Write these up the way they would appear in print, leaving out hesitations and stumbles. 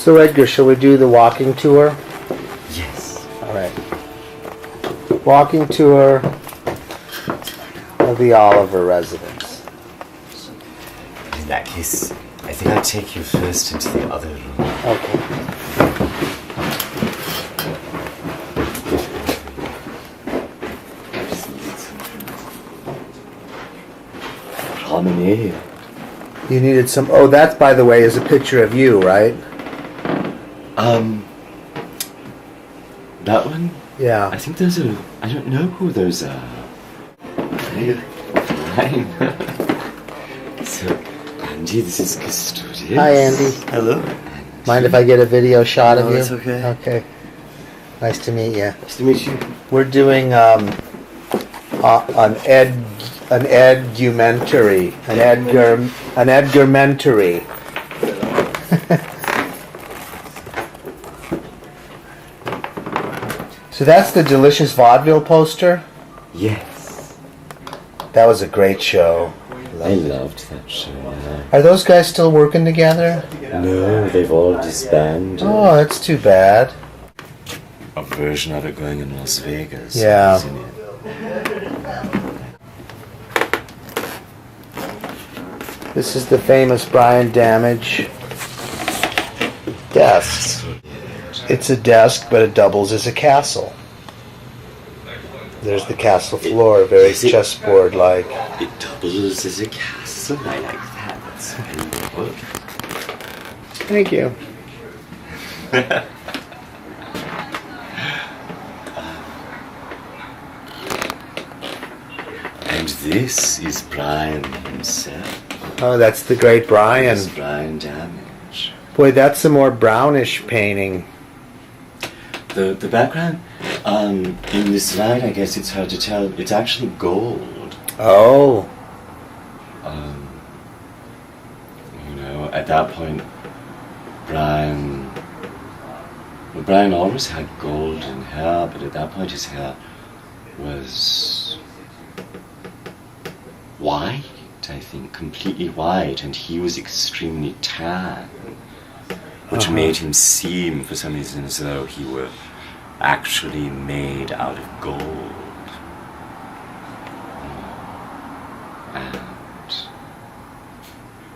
So Edgar, shall we do the walking tour? Yes. All right. Walking tour of the Oliver residence. In that case, I think I'll take you first into the other room. Okay. Promenade. You needed some... Oh, that, by the way, is a picture of you, right? That one? Yeah. I think those are... I don't know who those are. Fine. So, Andy, this is Custodian. Hi, Andy. Hello. Mind if I get a video shot of you? It's okay. Okay. Nice to meet you. Nice to meet you. We're doing an edumentary, an Edgar-mentary. So that's the Delicious Vaudeville poster? Yes. That was a great show. I loved that show, yeah. Are those guys still working together? No, they've all disbanded. Oh, that's too bad. A version of it going in Las Vegas. Yeah. Isn't it? This is the famous Brian Damage desk. It's a desk, but it doubles as a castle. There's the castle floor, very chessboard-like. It doubles as a castle. I like that. That's very good. Thank you. And this is Brian himself. Oh, that's the great Brian. This is Brian Damage. Boy, that's a more brownish painting. The background in this light, I guess it's hard to tell. It's actually gold. Oh. You know, at that point, Brian always had golden hair, but at that point his hair was white, I think, completely white, and he was extremely tan, which made him seem, for some reason, as though he were actually made out of gold. And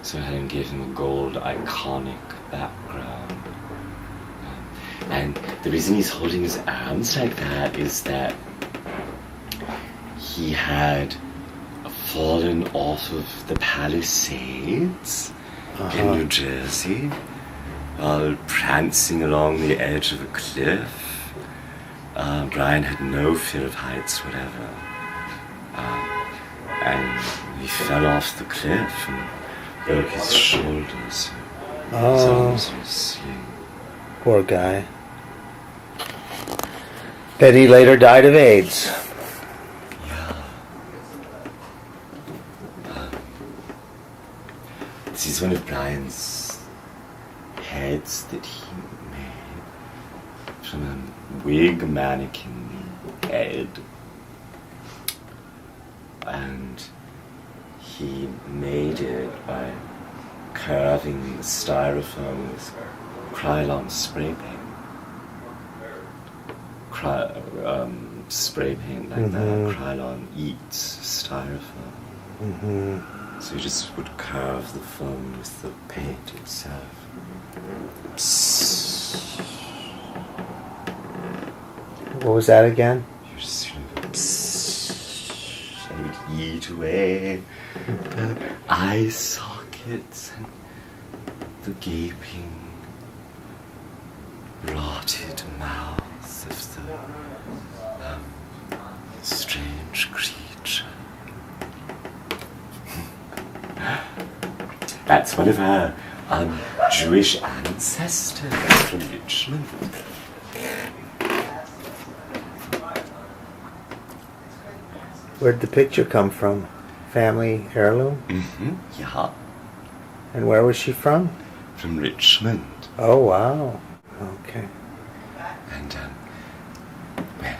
so Helen gave him a gold iconic background. And the reason he's holding his arms like that is that he had fallen off of the Palisades in New Jersey while prancing along the edge of a cliff. Brian had no fear of heights whatever. And he fell off the cliff and broke his shoulders. His arms were sling. Poor guy. Then he later died of AIDS. This is one of Brian's heads that he made from a wig mannequin head. And he made it by carving the styrofoam with Krylon spray paint. Spray paint like that. Krylon eats styrofoam. So you just would carve the foam with the paint itself. What was that again? You just and would eat away the eye sockets and the gaping, rotted mouth of the strange creature. That's one of our Jewish ancestors from Richmond. Where'd the picture come from? Family heirloom? Yeah. And where was she from? From Richmond. Oh, wow. Okay. And, well,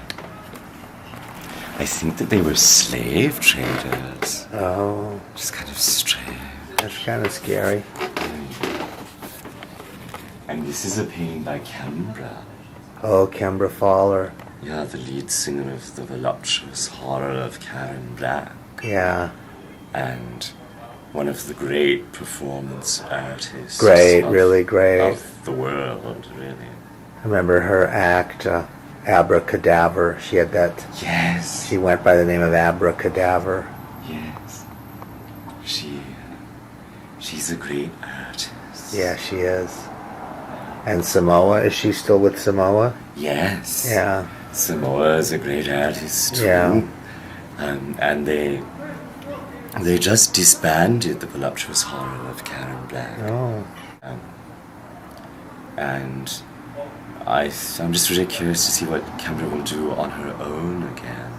I think that they were slave traders. Oh, Just kind of strange. that's kind of scary. And this is a painting by Canberra. Oh, Kembra Fowler. Yeah, the lead singer of the voluptuous horror of Karen Black. Yeah. And one of the great performance artists. Really great. Of the world, really. I remember her act, Abracadaver. She had that. Yes. She went by the name of Abracadaver. Yes. She's a great artist. Yeah, she is. And Samoa, is she still with Samoa? Yes. Yeah. Samoa is a great artist too. Yeah. And they just disbanded the voluptuous horror of Karen Black. Oh. And I'm just really curious to see what Canberra will do on her own again.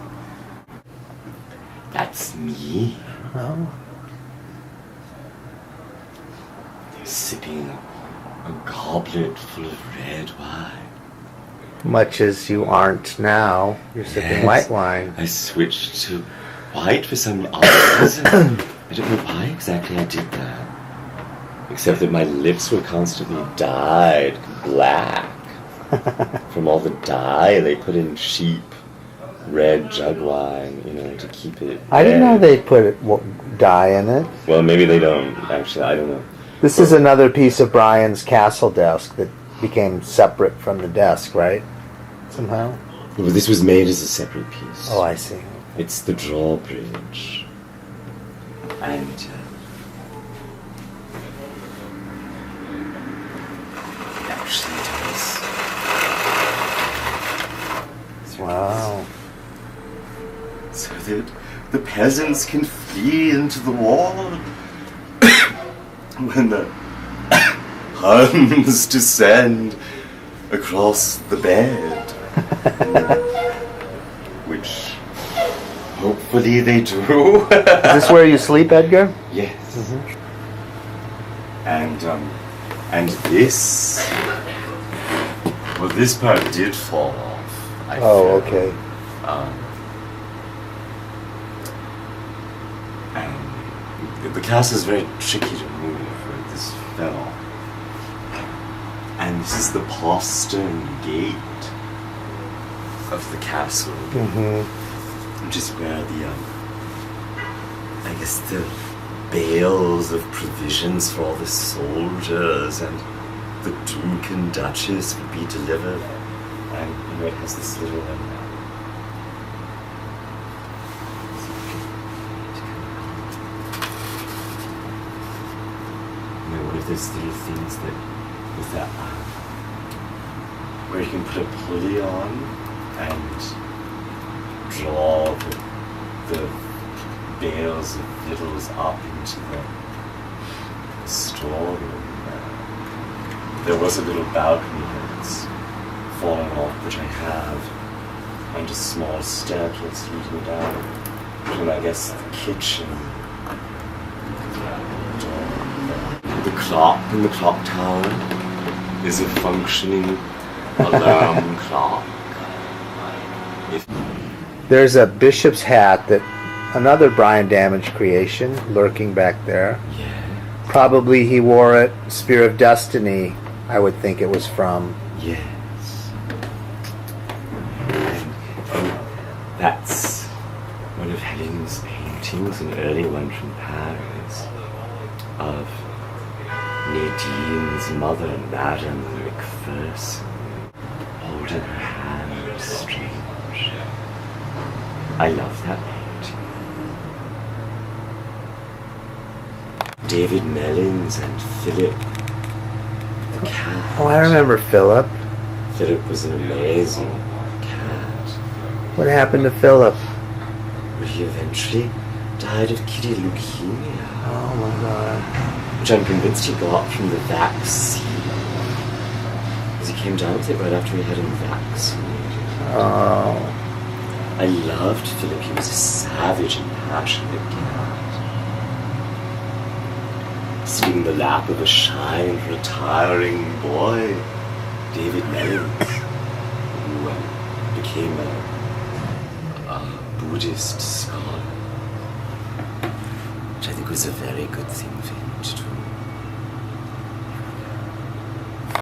That's me. Oh. Sipping a goblet full of red wine. Much as you aren't now. You're sipping Yes. white wine. I switched to white for some odd reason. I don't know why exactly I did that. Except that my lips were constantly dyed black from all the dye they put in cheap red jug wine, to keep it I didn't red. know they put dye in it. Well, maybe they don't, actually, I don't know. This is another piece of Brian's castle desk that became separate from the desk, right? Somehow? Well, this was made as a separate piece. Oh, I see. It's the drawbridge. And it actually does. Wow. So that the peasants can flee into the wall when the Huns descend across the bed. Which hopefully they do. Is this where you sleep, Edgar? Yes. And this, well, this part did fall off. I Oh, feel. okay. And the castle is very tricky to move where this fell. And this is the postern gate of the castle. Mm-hmm. Which is where I guess the bales of provisions for all the soldiers and the Duke and Duchess would be delivered. And, it has this little, one of those little things that, with that, where you can put a pulley on and draw the bales of victuals up into the storeroom. There was a little balcony that's fallen off, which I have, and a small staircase leading down to, I guess, the kitchen. The clock in the clock tower is a functioning alarm clock. There's a bishop's hat that another Brian Damage creation lurking back there. Yeah. Probably he wore it, Spear of Destiny, I would think it was from. Yes. And that's one of Helen's paintings, an early one from Paris, of Nadine's mother, Madame Macpherson, holding her hand strange. I love that painting. David Mellins and Philip the cat. Oh, I remember Philip. Philip was an amazing cat. What happened to Philip? But he eventually died of kidney leukemia. Oh my God. Which I'm convinced he got from the vaccine. Because he came down with it right after we had him vaccinated. Oh. I loved Philip. He was a savage and passionate cat. Sitting in the lap of a shy and retiring boy, David Mellins, who became a Buddhist scholar. Which I think was a very good thing for him to do.